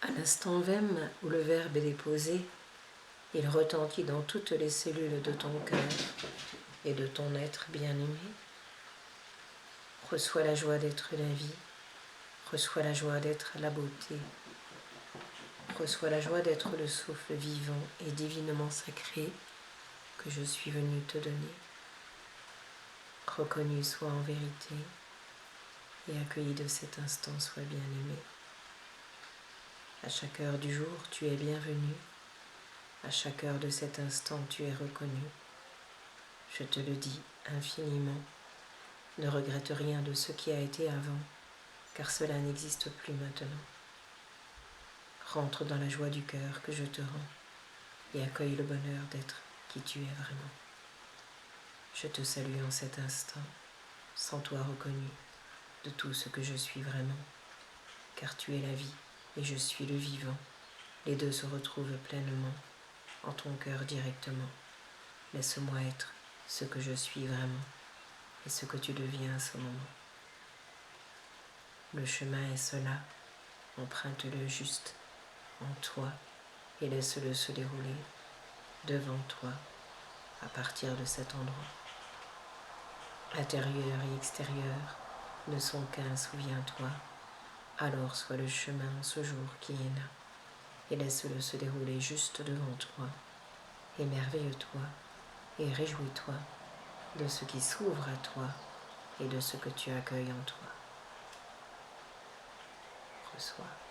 À l'instant même où le verbe est déposé, il retentit dans toutes les cellules de ton cœur et de ton être bien-aimé. Reçois la joie d'être la vie, reçois la joie d'être la beauté, reçois la joie d'être le souffle vivant et divinement sacré que je suis venu te donner. Reconnu sois en vérité et accueilli de cet instant sois bien-aimé. À chaque heure du jour, tu es bienvenu. À chaque heure de cet instant, tu es reconnu. Je te le dis infiniment. Ne regrette rien de ce qui a été avant, car cela n'existe plus maintenant. Rentre dans la joie du cœur que je te rends et accueille le bonheur d'être qui tu es vraiment. Je te salue en cet instant, sans toi reconnu de tout ce que je suis vraiment, car tu es la vie et je suis le vivant. Les deux se retrouvent pleinement en ton cœur directement. Laisse-moi être ce que je suis vraiment et ce que tu deviens à ce moment. Le chemin est cela, emprunte-le juste en toi et laisse-le se dérouler devant toi à partir de cet endroit. Intérieur et extérieur ne sont qu'un souviens-toi, alors sois le chemin en ce jour qui est là et laisse-le se dérouler juste devant toi. Émerveille-toi et réjouis-toi de ce qui s'ouvre à toi et de ce que tu accueilles en toi. Reçois.